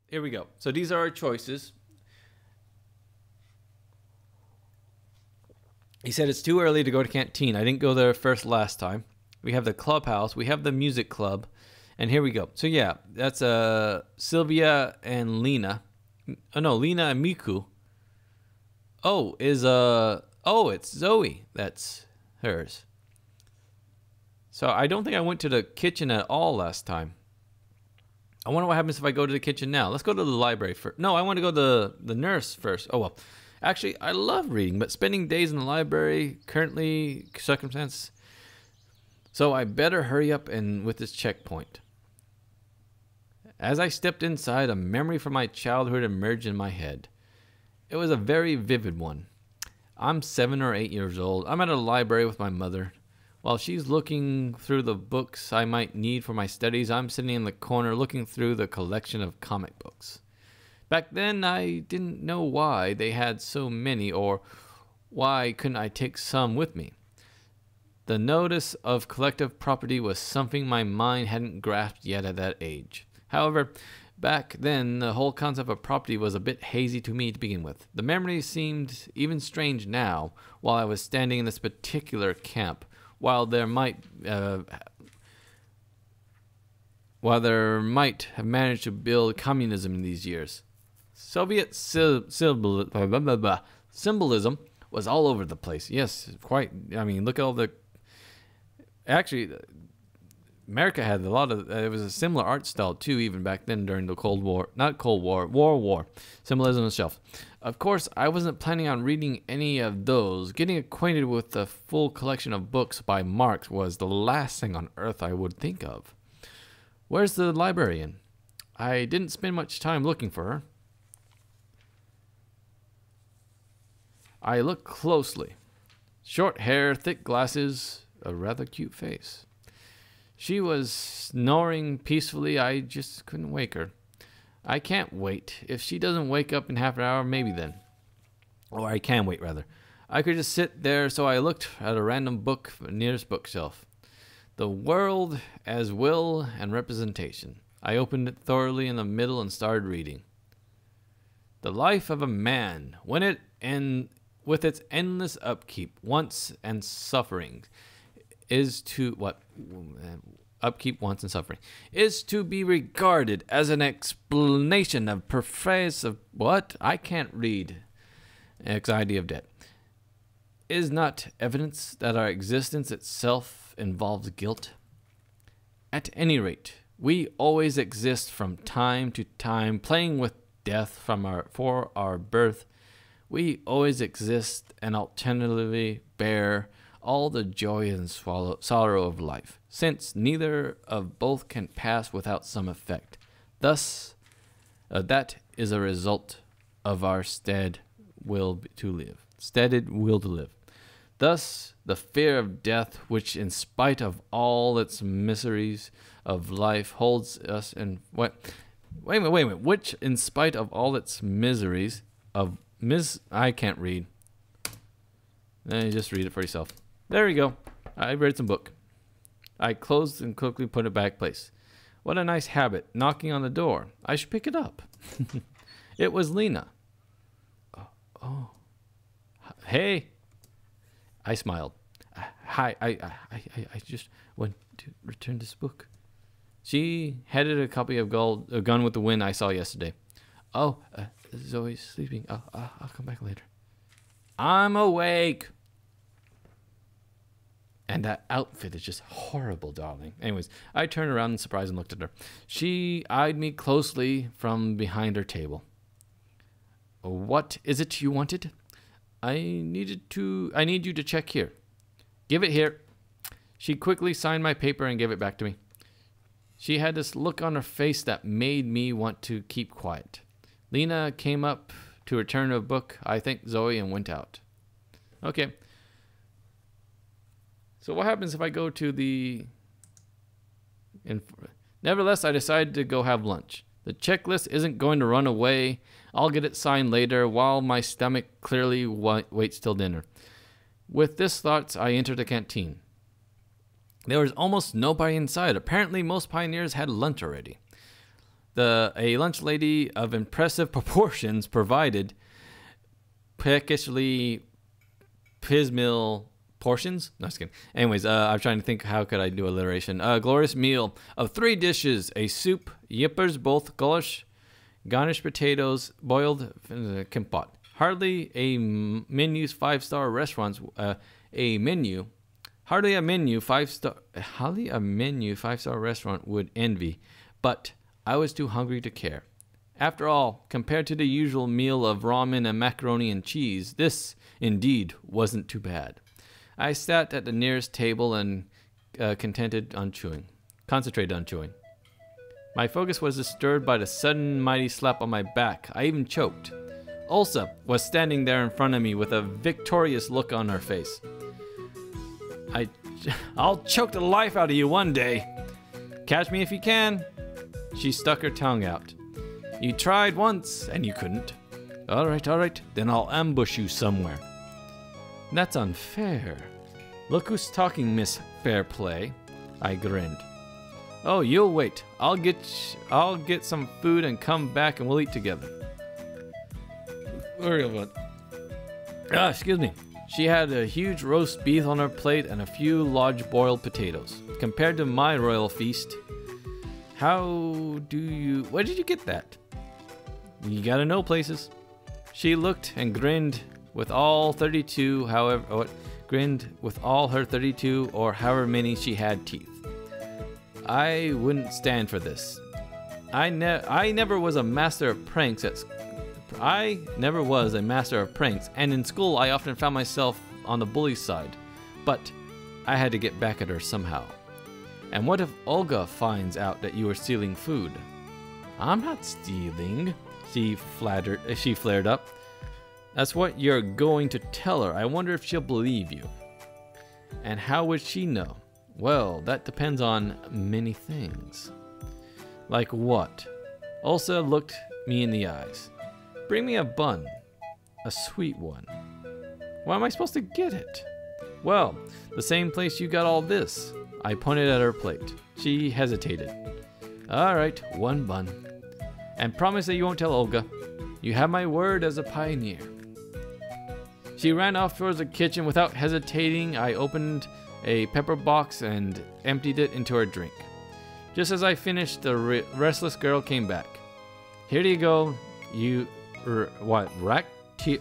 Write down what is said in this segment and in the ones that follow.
here we go. So these are our choices. He said it's too early to go to canteen. I didn't go there first last time. We have the clubhouse. We have the music club. And here we go. So yeah, that's Sylvia and Lena. Oh no, Lena and Miku. Oh, it's Zoe. That's hers. So I don't think I went to the kitchen at all last time. I wonder what happens if I go to the kitchen now. Let's go to the library first. No, I want to go to the nurse first. Oh well. Actually, I love reading, but spending days in the library, currently circumstance. So I better hurry up and with this checkpoint. As I stepped inside, a memory from my childhood emerged in my head. It was a very vivid one. I'm 7 or 8 years old. I'm at a library with my mother. While she's looking through the books I might need for my studies, I'm sitting in the corner looking through the collection of comic books. Back then, I didn't know why they had so many, or why couldn't I take some with me. The notice of collective property was something my mind hadn't grasped yet at that age. However, back then, the whole concept of property was a bit hazy to me to begin with. The memory seemed even strange now, while I was standing in this particular camp, while there might have managed to build communism in these years. Soviet symbolism was all over the place. Yes, quite. I mean, look at all the... Actually, America had a lot of... it was a similar art style, too, even back then during the Cold War. Not Cold War, World War. Symbolism itself. Of course, I wasn't planning on reading any of those. Getting acquainted with the full collection of books by Marx was the last thing on earth I would think of. Where's the librarian? I didn't spend much time looking for her. I looked closely. Short hair, thick glasses, a rather cute face. She was snoring peacefully. I just couldn't wake her. I can't wait. If she doesn't wake up in half an hour, maybe then. Or I can wait, rather. I could just sit there, so I looked at a random book from the nearest bookshelf. The World as Will and Representation. I opened it thoroughly in the middle and started reading. The life of a man, with its endless upkeep, wants and suffering, is to be regarded as an explanation of pervasive what? I can't read. Anxiety of debt. Is not evidence that our existence itself involves guilt? At any rate, we always exist from time to time, playing with death for our birth. We always exist and alternatively bear all the joy and sorrow of life, since neither of both can pass without some effect. Thus, that is a result of our steaded will to live. Thus, the fear of death, which in spite of all its miseries of life holds us in... Wait a minute. Which, in spite of all its miseries of... I can't read. Then you just read it for yourself. There you go. I read some book. I closed and quickly put it back in place. What a nice habit, knocking on the door. I should pick it up. It was Lena. Oh. Hey. I smiled. Hi, I just want to return this book. She handed a copy of Gone with the Wind I saw yesterday. Oh, Zoe's sleeping. I'll come back later. I'm awake. And that outfit is just horrible, darling. Anyways, I turned around in surprise and looked at her. She eyed me closely from behind her table. What is it you wanted? I need you to check here. Give it here. She quickly signed my paper and gave it back to me. She had this look on her face that made me want to keep quiet. Lena came up to return a book, I thanked Zoe, and went out. Okay. So what happens if I go to the... Nevertheless, I decided to go have lunch. The checklist isn't going to run away. I'll get it signed later while my stomach clearly waits till dinner. With this thoughts, I entered the canteen. There was almost nobody inside. Apparently, most pioneers had lunch already. A lunch lady of impressive proportions provided peckishly pismil portions. No, just kidding. Anyways, I'm trying to think how could I do alliteration. A glorious meal of 3 dishes: a soup, yippers, both gulash, garnished potatoes, boiled kimpot. Hardly a menu 5-star restaurants. Hardly a menu 5-star restaurant would envy, but I was too hungry to care. After all, compared to the usual meal of ramen and macaroni and cheese, this indeed wasn't too bad. I sat at the nearest table and concentrated on chewing. My focus was disturbed by the sudden mighty slap on my back. I even choked. Olga was standing there in front of me with a victorious look on her face. I'll choke the life out of you one day. Catch me if you can. She stuck her tongue out. You tried once and you couldn't. All right, then I'll ambush you somewhere. That's unfair. Look who's talking, Miss Fairplay. I grinned. Oh, you'll wait. I'll get some food and come back and we'll eat together. Excuse me. She had a huge roast beef on her plate and a few large boiled potatoes. Compared to my royal feast, where did you get that? You gotta know places. She looked and grinned with all 32, her 32 or however many she had teeth. I wouldn't stand for this. I never was a master of pranks, and in school I often found myself on the bully side, but I had to get back at her somehow. And what if Olga finds out that you were stealing food? I'm not stealing, she flared up. That's what you're going to tell her. I wonder if she'll believe you. And how would she know? Well, that depends on many things. Like what? Olga looked me in the eyes. Bring me a bun. A sweet one. Where am I supposed to get it? Well, the same place you got all this. I pointed at her plate. She hesitated. All right, 1 bun. And promise that you won't tell Olga. You have my word as a pioneer. She ran off towards the kitchen without hesitating. I opened a pepper box and emptied it into her drink. Just as I finished, the restless girl came back. Here you go, you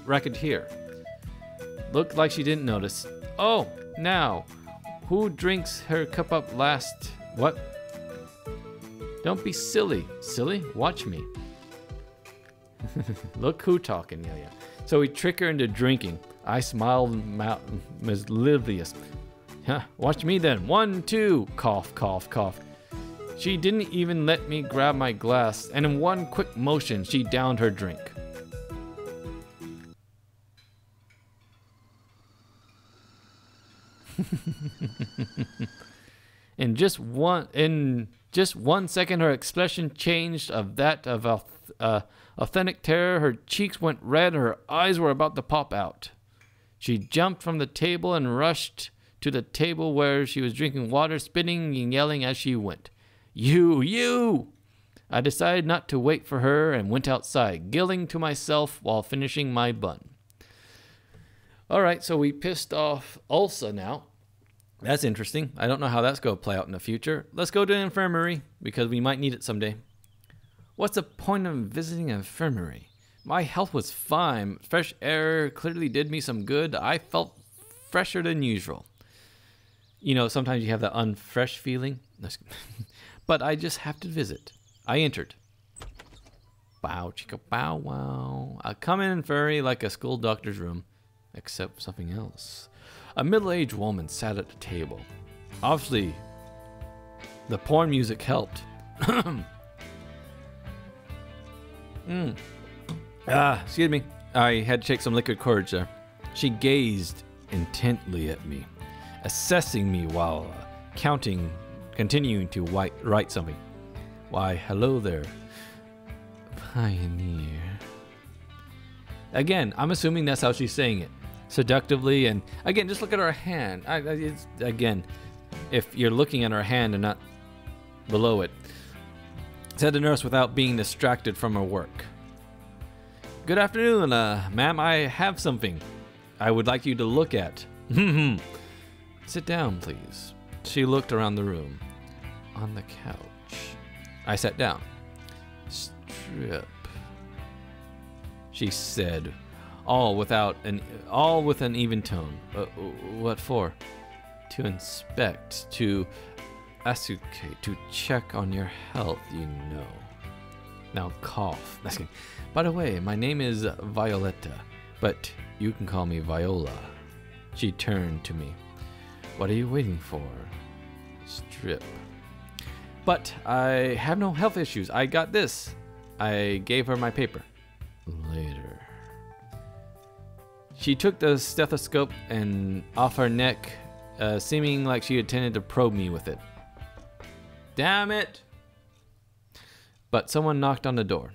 racketeer. Looked like she didn't notice. Oh, now, who drinks her cup up last? What? Don't be silly. Silly? Watch me. Look who talking, yeah. So we trick her into drinking. I smiled mischievous. Watch me then. 1, 2. Cough, cough, cough. She didn't even let me grab my glass, and in one quick motion, she downed her drink. In just one second, her expression changed of that of authentic terror. Her cheeks went red, and her eyes were about to pop out. She jumped from the table and rushed to the table where she was drinking water, spitting and yelling as she went. You! I decided not to wait for her and went outside, giggling to myself while finishing my bun. All right, so we pissed off Olga now. That's interesting. I don't know how that's going to play out in the future. Let's go to the infirmary because we might need it someday. What's the point of visiting an infirmary? My health was fine. Fresh air clearly did me some good. I felt fresher than usual. You know, sometimes you have that unfresh feeling. But I just have to visit. I entered. Bow, chicka, bow, wow. I come in furry like a school doctor's room, except something else. A middle-aged woman sat at the table. Obviously, the porn music helped. Excuse me. I had to take some liquid courage there. She gazed intently at me, assessing me while continuing to write something. Why, hello there, pioneer. Again, I'm assuming that's how she's saying it. Seductively, and again, just look at her hand. Again, if you're looking at her hand and not below it. said the nurse without being distracted from her work. Good afternoon, ma'am. I have something I would like you to look at. Sit down, please. She looked around the room. On the couch. I sat down. Strip, she said, all with an even tone. What for? To inspect, to ascertain, to check on your health, you know. Now cough. By the way, my name is Violetta, but you can call me Viola. She turned to me. What are you waiting for? Strip. But I have no health issues. I got this. I gave her my paper. Later. She took the stethoscope and off her neck, seeming like she intended to probe me with it. Damn it! But someone knocked on the door.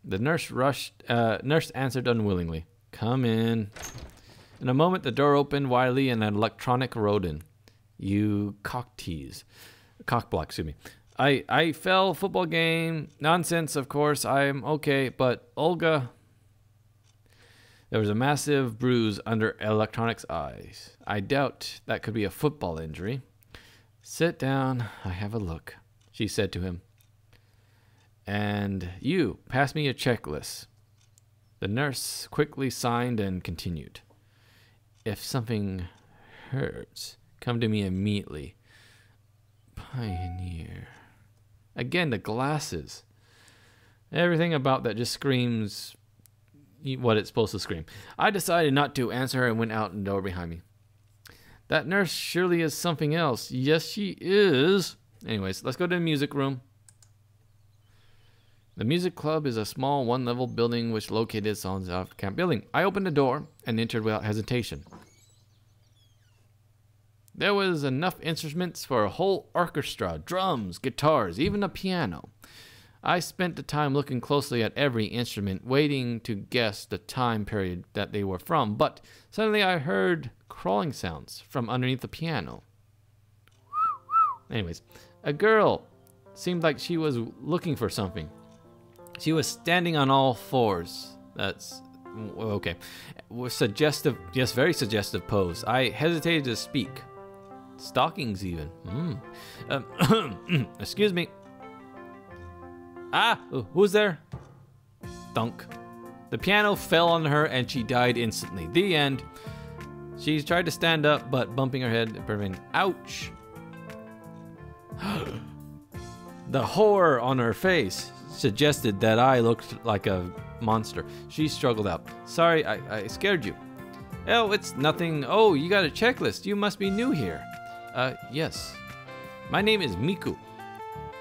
The nurse answered unwillingly. Come in. In a moment, the door opened widely and an electronic rode in. You cockblock, excuse me. I fell, football game, nonsense, of course, I'm okay, but Olga... There was a massive bruise under Electronic's eyes. I doubt that could be a football injury. Sit down, I have a look, she said to him. And you, pass me your checklist. The nurse quickly signed and continued. If something hurts, come to me immediately. Pioneer. Again, the glasses. Everything about that just screams what it's supposed to scream. I decided not to answer her and went out the door behind me. That nurse surely is something else. Yes, she is. Anyways, let's go to the music room. The music club is a small one-level building which located on the camp building. I opened the door and entered without hesitation. There was enough instruments for a whole orchestra, drums, guitars, even a piano. I spent the time looking closely at every instrument, waiting to guess the time period that they were from, but suddenly I heard crawling sounds from underneath the piano. Anyways, a girl seemed like she was looking for something. She was standing on all fours. That's okay. Was suggestive, yes, very suggestive pose. I hesitated to speak. Stockings even. Excuse me. Ah, who's there? Thunk. The piano fell on her and she died instantly. The end. She tried to stand up, but bumping her head prevented. Ouch. The horror on her face suggested that I looked like a monster. She struggled out. Sorry, I scared you. Oh, it's nothing. Oh, you got a checklist. You must be new here. Yes. My name is Miku.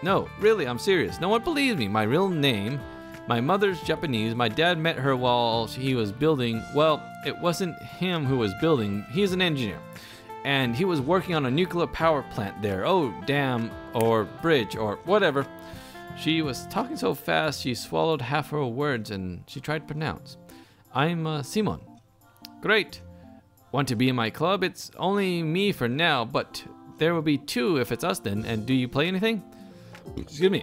No, really, I'm serious. No one believes me. My real name. My mother's Japanese. My dad met her while he was building. Well, it wasn't him who was building. He's an engineer. And he was working on a nuclear power plant there. Oh, dam or bridge or whatever. She was talking so fast she swallowed half her words and she tried to pronounce. I'm Simon. Great. Want to be in my club? It's only me for now, but there will be two if it's us then. And do you play anything? Excuse me.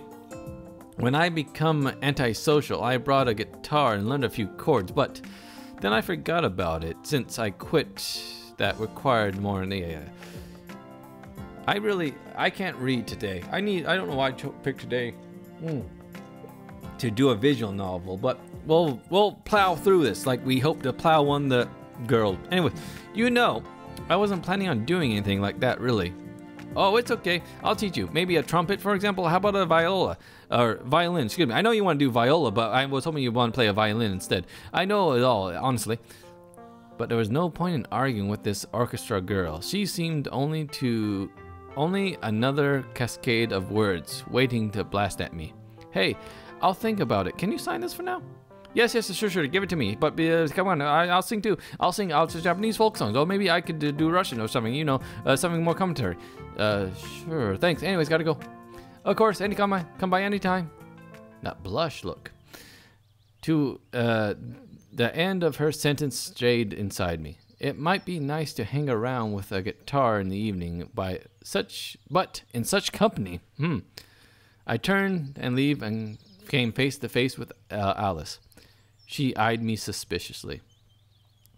When I become antisocial, I brought a guitar and learned a few chords, but then I forgot about it since I quit. That required more in the I can't read today. I don't know why I picked today to do a visual novel, but we'll plow through this like we hope to plow on the girl. Anyway, I wasn't planning on doing anything like that really. Oh, it's okay. I'll teach you. Maybe a trumpet, for example. How about a viola? Or violin, excuse me. I know you want to do viola, but I was hoping you want to play a violin instead. I know it all, honestly. But there was no point in arguing with this orchestra girl. She seemed only another cascade of words waiting to blast at me. Hey, I'll think about it. Can you sign this for now? Yes, sure. Give it to me. But come on, I'll sing too. I'll sing Japanese folk songs. Or maybe I could do Russian or something, something more commentary. Sure, thanks. Anyways, gotta go. Of course, come by anytime. That blush look. To the end of her sentence stayed inside me. It might be nice to hang around with a guitar in the evening, but in such company. I turned and leave and came face to face with Alice. She eyed me suspiciously.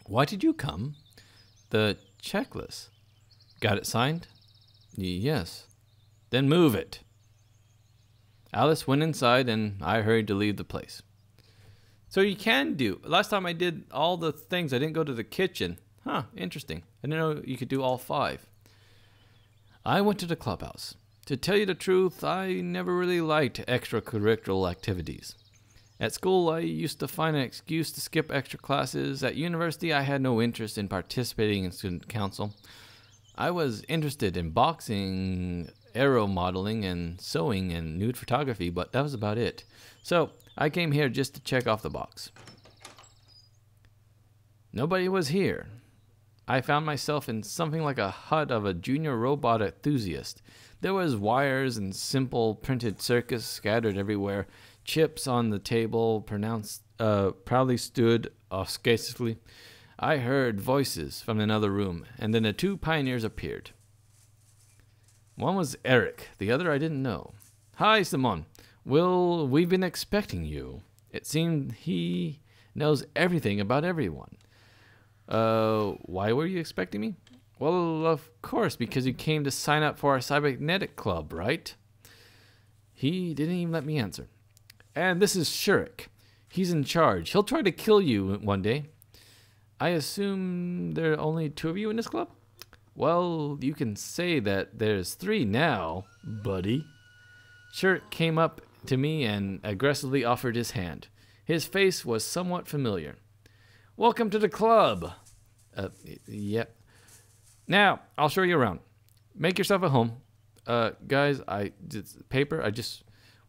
Why did you come? The checklist. Got it signed? Yes. Then move it. Alice went inside and I hurried to leave the place. So you can do. Last time I did all the things, I didn't go to the kitchen. Huh, interesting. I didn't know you could do all 5. I went to the clubhouse. To tell you the truth, I never really liked extracurricular activities. At school, I used to find an excuse to skip extra classes. At university, I had no interest in participating in student council. I was interested in boxing, aero modeling, and sewing and nude photography, but that was about it. So I came here just to check off the box. Nobody was here. I found myself in something like a hut of a junior robot enthusiast. There was wires and simple printed circuits scattered everywhere. Chips on the table proudly stood ostentatiously. I heard voices from another room, and then the 2 pioneers appeared. One was Eric, the other I didn't know. Hi, Simon. Well, we've been expecting you. It seemed he knows everything about everyone. Why were you expecting me? Well, of course, because you came to sign up for our Cybernetics club, right? He didn't even let me answer. And this is Shurik. He's in charge. He'll try to kill you one day. I assume there are only 2 of you in this club? Well, you can say that there's 3 now, buddy. Shurik came up to me and aggressively offered his hand. His face was somewhat familiar. Welcome to the club. Yep. Now, I'll show you around. Make yourself at home. Guys,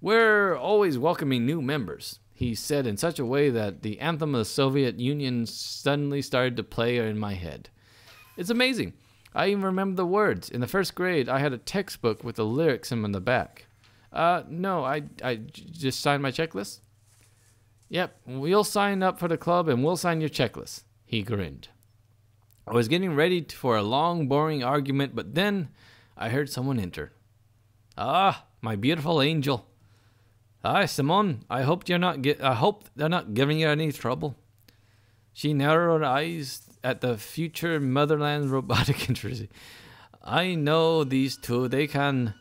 we're always welcoming new members, he said in such a way that the anthem of the Soviet Union suddenly started to play in my head. It's amazing. I even remember the words. In the 1st grade, I had a textbook with the lyrics in the back. No, I just signed my checklist. Yep, we'll sign up for the club and we'll sign your checklist, he grinned. I was getting ready for a long, boring argument, but then I heard someone enter. Ah, my beautiful angel. Hi, Simone. I hope they're not giving you any trouble. She narrowed her eyes at the future motherland robotic industry. I know these 2. They can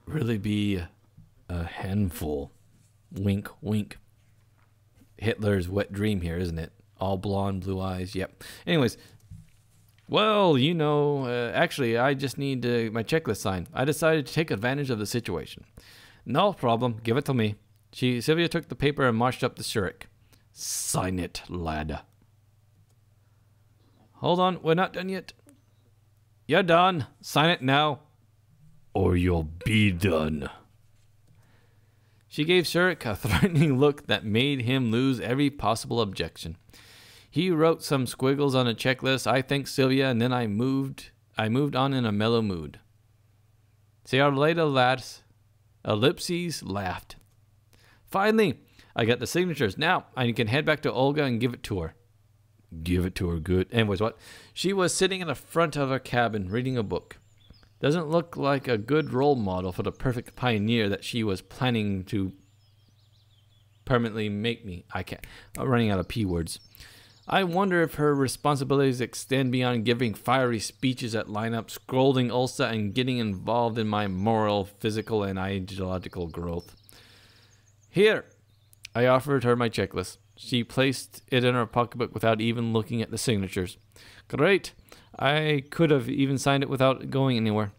really be a handful. Wink, wink. Hitler's wet dream here, isn't it? All blonde, blue eyes. Yep. Anyways. Well, actually, I just need my checklist signed. I decided to take advantage of the situation. No problem. Give it to me. Sylvia took the paper and marched up to Shurik. Sign it, lad. Hold on. We're not done yet. You're done. Sign it now. Or you'll be done. She gave Shurik a threatening look that made him lose every possible objection. He wrote some squiggles on a checklist. I thanked Sylvia, and then I moved on in a mellow mood. See you later, lads. Ellipses laughed. Finally, I got the signatures. Now I can head back to Olga and give it to her. Give it to her, good. Anyways, what? She was sitting in the front of her cabin reading a book. Doesn't look like a good role model for the perfect pioneer that she was planning to permanently make me. I'm running out of P words. I wonder if her responsibilities extend beyond giving fiery speeches at lineups, scolding Ulsa, and getting involved in my moral, physical, and ideological growth. Here, I offered her my checklist. She placed it in her pocketbook without even looking at the signatures. Great. I could have even signed it without going anywhere.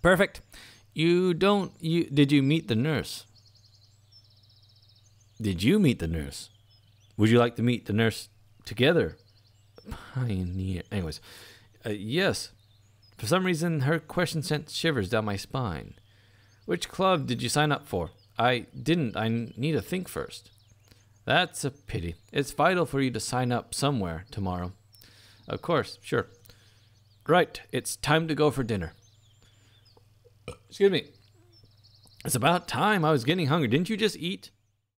Perfect. Did you meet the nurse? Did you meet the nurse? Would you like to meet the nurse together? Pioneer. Anyways, yes. For some reason, her question sent shivers down my spine. Which club did you sign up for? I didn't. I need to think first. That's a pity. It's vital for you to sign up somewhere tomorrow. Of course, sure. Right, it's time to go for dinner. Excuse me. It's about time. I was getting hungry. Didn't you just eat?